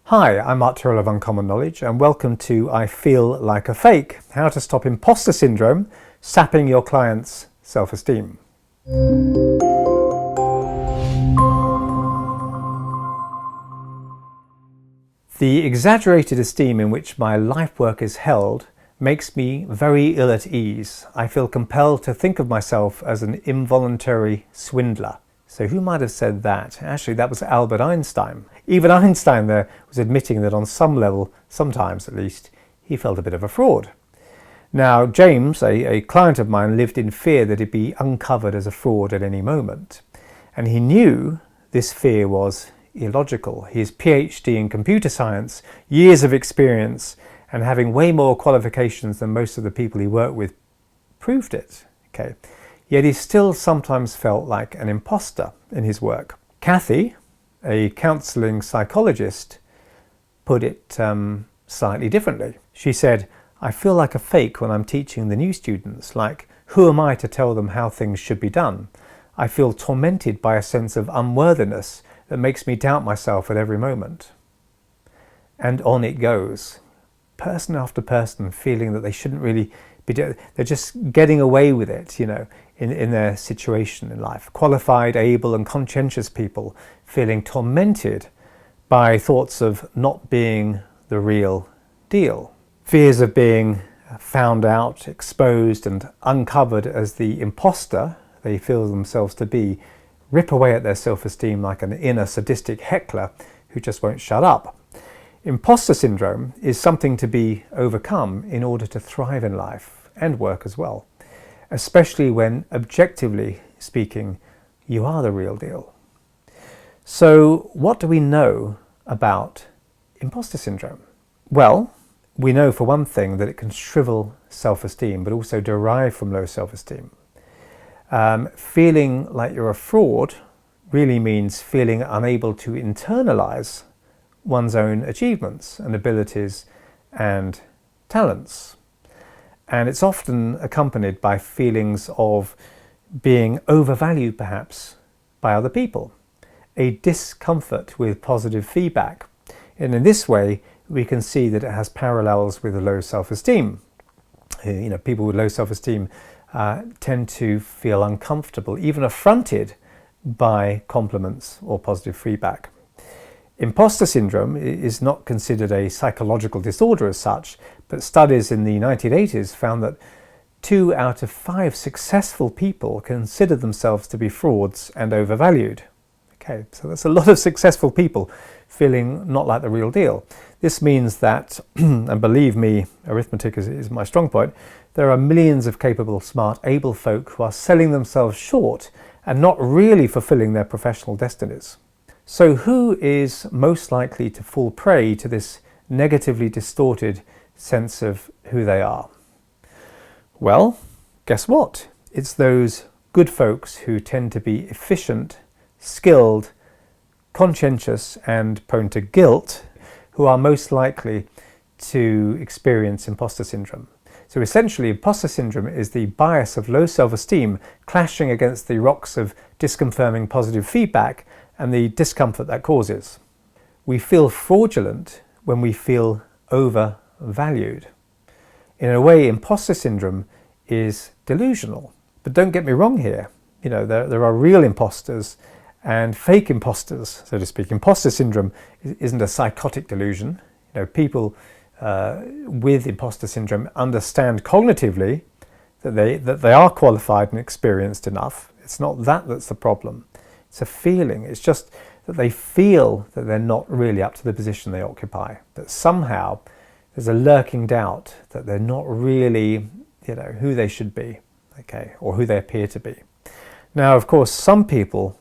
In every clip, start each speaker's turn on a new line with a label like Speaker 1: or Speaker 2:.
Speaker 1: Hi, I'm Mark Tyrrell of Uncommon Knowledge and welcome to I Feel Like a Fake, How to Stop Imposter Syndrome, Sapping Your Clients' Self-Esteem. The exaggerated esteem in which my life work is held makes me very ill at ease. I feel compelled to think of myself as an involuntary swindler. So who might have said that? Actually, that was Albert Einstein. Even Einstein there was admitting that on some level, sometimes at least, he felt a bit of a fraud. Now, James, a client of mine, lived in fear that he'd be uncovered as a fraud at any moment. And he knew this fear was illogical. His PhD in computer science, years of experience, and having way more qualifications than most of the people he worked with proved it. Okay. Yet he still sometimes felt like an imposter in his work. Kathy, a counselling psychologist, put it slightly differently. She said, "I feel like a fake when I'm teaching the new students, like who am I to tell them how things should be done? I feel tormented by a sense of unworthiness that makes me doubt myself at every moment." And on it goes. Person after person feeling that they shouldn't really be doing, they're just getting away with it, in their situation in life. Qualified, able and conscientious people feeling tormented by thoughts of not being the real deal. Fears of being found out, exposed and uncovered as the imposter they feel themselves to be rip away at their self-esteem like an inner sadistic heckler who just won't shut up. Imposter syndrome is something to be overcome in order to thrive in life and work as well, especially when, objectively speaking, you are the real deal. So what do we know about imposter syndrome? Well, we know for one thing that it can shrivel self-esteem, but also derive from low self-esteem. Feeling like you're a fraud really means feeling unable to internalize one's own achievements and abilities and talents. And it's often accompanied by feelings of being overvalued perhaps by other people, a discomfort with positive feedback. And in this way, we can see that it has parallels with low self-esteem. People with low self-esteem tend to feel uncomfortable, even affronted by compliments or positive feedback. Imposter syndrome is not considered a psychological disorder as such, but studies in the 1980s found that 2 out of 5 successful people consider themselves to be frauds and overvalued. Okay, so that's a lot of successful people feeling not like the real deal. This means that, and believe me, arithmetic is my strong point, there are millions of capable, smart, able folk who are selling themselves short and not really fulfilling their professional destinies. So who is most likely to fall prey to this negatively distorted sense of who they are? Well, guess what? It's those good folks who tend to be efficient, skilled, conscientious and prone to guilt who are most likely to experience imposter syndrome. So essentially, imposter syndrome is the bias of low self-esteem clashing against the rocks of disconfirming positive feedback and the discomfort that causes. We feel fraudulent when we feel overvalued. In a way, imposter syndrome is delusional. But don't get me wrong here. There are real imposters and fake imposters, so to speak. Imposter syndrome isn't a psychotic delusion. People with imposter syndrome understand cognitively that they are qualified and experienced enough. It's not that's the problem. It's a feeling. It's just that they feel that they're not really up to the position they occupy. That somehow there's a lurking doubt that they're not really, who they should be, okay, or who they appear to be. Now, of course, some people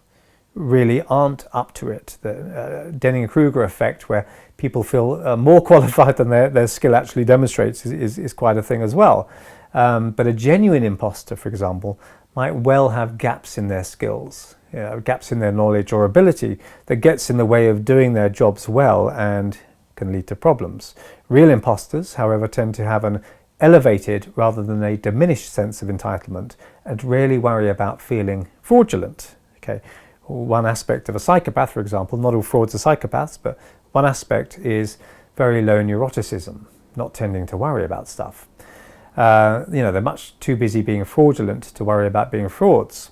Speaker 1: really aren't up to it. The Dunning-Kruger effect, where people feel more qualified than their skill actually demonstrates, is quite a thing as well. But a genuine imposter, for example, might well have gaps in their skills, gaps in their knowledge or ability that gets in the way of doing their jobs well and can lead to problems. Real imposters, however, tend to have an elevated rather than a diminished sense of entitlement and rarely worry about feeling fraudulent. Okay. One aspect of a psychopath, for example, not all frauds are psychopaths, but One aspect is very low neuroticism, not tending to worry about stuff. They're much too busy being fraudulent to worry about being frauds.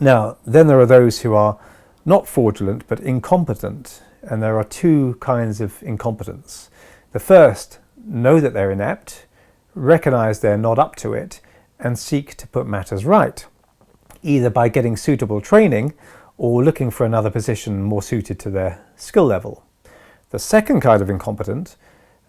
Speaker 1: Now, then there are those who are not fraudulent but incompetent, and there are two kinds of incompetence. The first, know that they're inept, recognize they're not up to it, and seek to put matters right, either by getting suitable training or looking for another position more suited to their skill level. The second kind of incompetent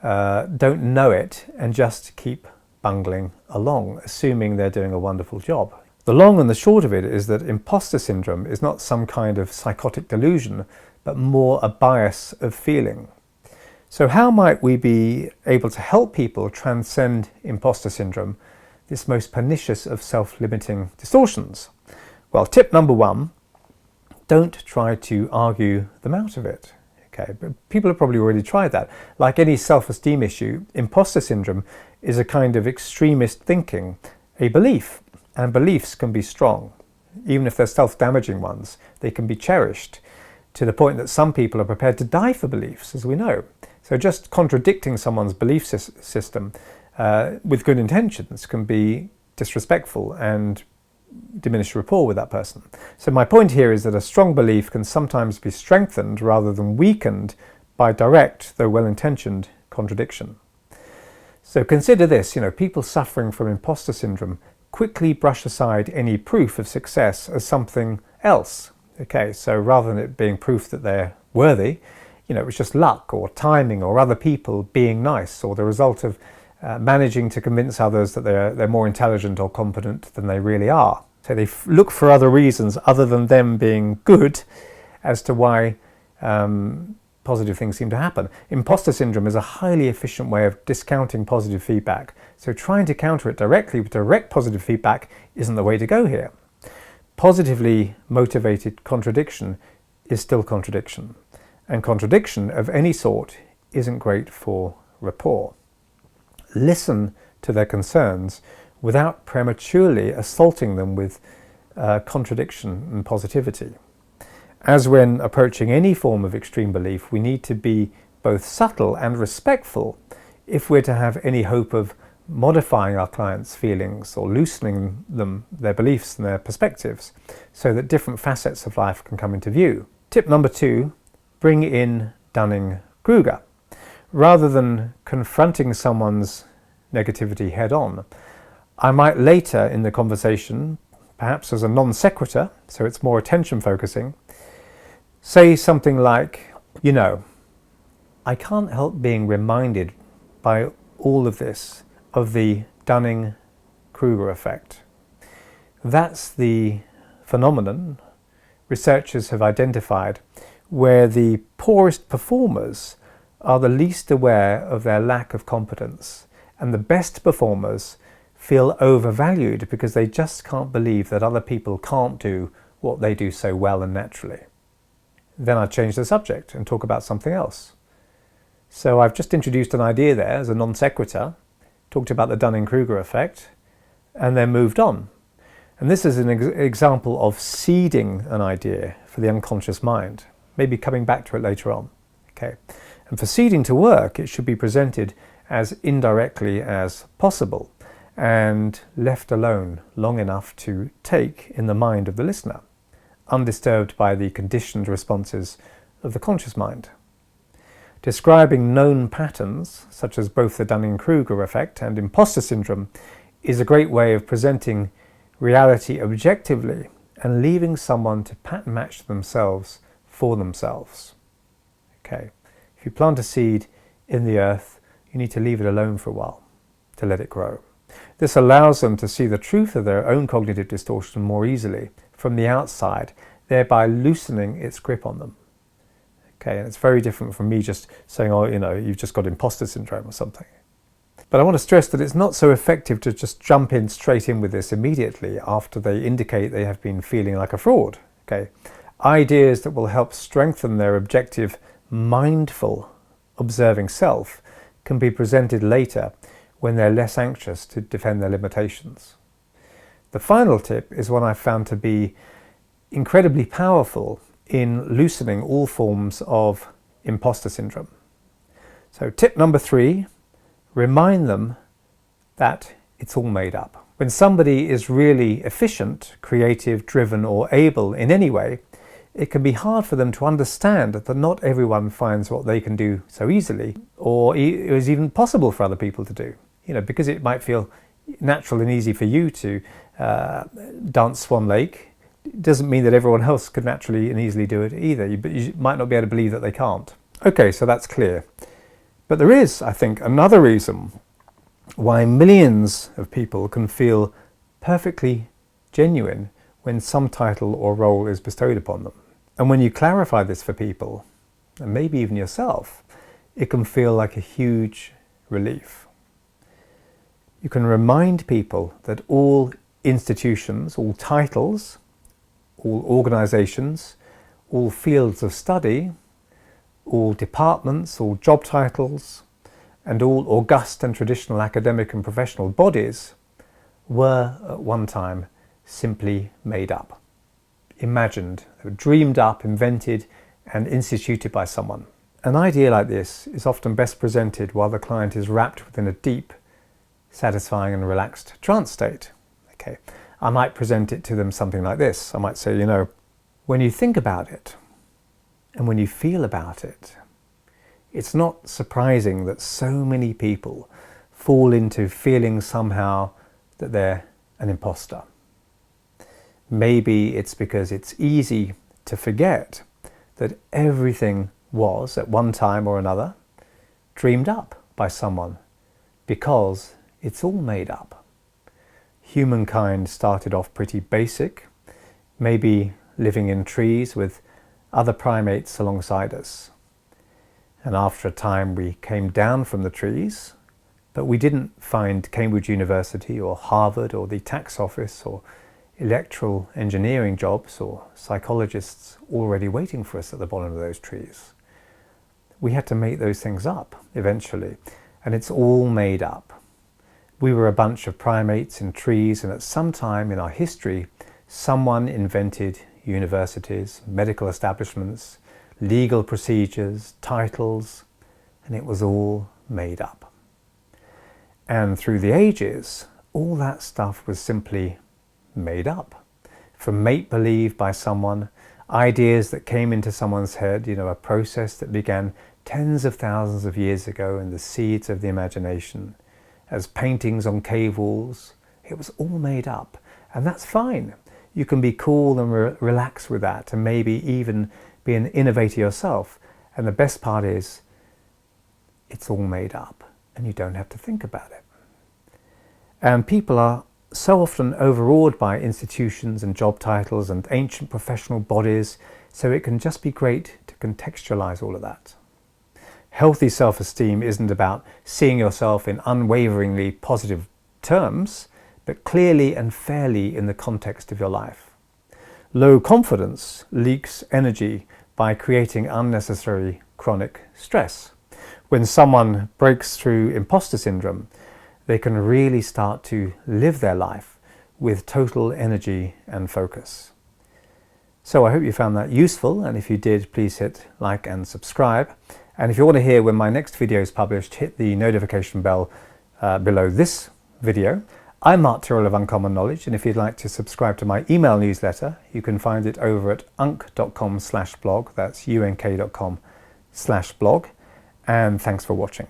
Speaker 1: don't know it and just keep bungling along, assuming they're doing a wonderful job. The long and the short of it is that imposter syndrome is not some kind of psychotic delusion, but more a bias of feeling. So how might we be able to help people transcend imposter syndrome, this most pernicious of self-limiting distortions? Well, tip number one, don't try to argue them out of it. Okay, but people have probably already tried that. Like any self-esteem issue, imposter syndrome is a kind of extremist thinking, a belief, and beliefs can be strong. Even if they're self-damaging ones, they can be cherished to the point that some people are prepared to die for beliefs, as we know. So just contradicting someone's belief system with good intentions can be disrespectful and diminish rapport with that person. So my point here is that a strong belief can sometimes be strengthened rather than weakened by direct, though well-intentioned, contradiction. So consider this, people suffering from imposter syndrome quickly brush aside any proof of success as something else. Okay, so rather than it being proof that they're worthy, it was just luck or timing or other people being nice or the result of managing to convince others that they're more intelligent or competent than they really are. So they look for other reasons other than them being good as to why positive things seem to happen. Imposter syndrome is a highly efficient way of discounting positive feedback. So trying to counter it directly with direct positive feedback isn't the way to go here. Positively motivated contradiction is still contradiction. And contradiction of any sort isn't great for rapport. Listen to their concerns without prematurely assaulting them with contradiction and positivity. As when approaching any form of extreme belief, we need to be both subtle and respectful if we're to have any hope of modifying our clients' feelings or loosening them, their beliefs and their perspectives, so that different facets of life can come into view. Tip number 2, bring in Dunning-Kruger. Rather than confronting someone's negativity head-on, I might later in the conversation, perhaps as a non sequitur, so it's more attention focusing, say something like, I can't help being reminded by all of this of the Dunning-Kruger effect. That's the phenomenon researchers have identified where the poorest performers are the least aware of their lack of competence, and the best performers feel overvalued because they just can't believe that other people can't do what they do so well and naturally. Then I change the subject and talk about something else. So I've just introduced an idea there as a non sequitur, talked about the Dunning-Kruger effect, and then moved on. And this is an example of seeding an idea for the unconscious mind, maybe coming back to it later on. Okay. And for seeding to work, it should be presented as indirectly as possible and left alone long enough to take in the mind of the listener, undisturbed by the conditioned responses of the conscious mind. Describing known patterns, such as both the Dunning-Kruger effect and imposter syndrome, is a great way of presenting reality objectively and leaving someone to pattern match themselves for themselves. Okay. If you plant a seed in the earth, you need to leave it alone for a while to let it grow. This allows them to see the truth of their own cognitive distortion more easily from the outside, thereby loosening its grip on them. Okay, and it's very different from me just saying, you've just got imposter syndrome or something. But I want to stress that it's not so effective to just jump in straight in with this immediately after they indicate they have been feeling like a fraud. Okay, ideas that will help strengthen their objective, mindful, observing self can be presented later when they're less anxious to defend their limitations. The final tip is one I found to be incredibly powerful in loosening all forms of imposter syndrome. So tip number 3, remind them that it's all made up. When somebody is really efficient, creative, driven, or able in any way, it can be hard for them to understand that not everyone finds what they can do so easily, or it is even possible for other people to do. Because it might feel natural and easy for you to dance Swan Lake, it doesn't mean that everyone else could naturally and easily do it either. But you might not be able to believe that they can't. Okay, so that's clear. But there is, I think, another reason why millions of people can feel perfectly genuine when some title or role is bestowed upon them. And when you clarify this for people, and maybe even yourself, it can feel like a huge relief. You can remind people that all institutions, all titles, all organizations, all fields of study, all departments, all job titles, and all august and traditional academic and professional bodies were at one time simply made up. Imagined, they were dreamed up, invented, and instituted by someone. An idea like this is often best presented while the client is wrapped within a deep, satisfying and relaxed trance state. Okay, I might present it to them something like this. I might say, when you think about it and when you feel about it, it's not surprising that so many people fall into feeling somehow that they're an imposter. Maybe it's because it's easy to forget that everything was, at one time or another, dreamed up by someone, because it's all made up. Humankind started off pretty basic, maybe living in trees with other primates alongside us. And after a time we came down from the trees, but we didn't find Cambridge University or Harvard or the tax office or electrical engineering jobs or psychologists already waiting for us at the bottom of those trees. We had to make those things up eventually, and it's all made up. We were a bunch of primates in trees, and at some time in our history, someone invented universities, medical establishments, legal procedures, titles, and it was all made up. And through the ages, all that stuff was simply made up. From make-believe by someone, ideas that came into someone's head, a process that began tens of thousands of years ago in the seeds of the imagination, as paintings on cave walls. It was all made up, and that's fine. You can be cool and relax with that, and maybe even be an innovator yourself. And the best part is, it's all made up, and you don't have to think about it. And people are so often overawed by institutions and job titles and ancient professional bodies, so it can just be great to contextualize all of that. Healthy self-esteem isn't about seeing yourself in unwaveringly positive terms, but clearly and fairly in the context of your life. Low confidence leaks energy by creating unnecessary chronic stress. When someone breaks through imposter syndrome, they can really start to live their life with total energy and focus. So I hope you found that useful, and if you did, please hit like and subscribe. And if you want to hear when my next video is published, hit the notification bell below this video. I'm Mark Tyrrell of Uncommon Knowledge, and if you'd like to subscribe to my email newsletter, you can find it over at unk.com/blog. That's unk.com/blog. And thanks for watching.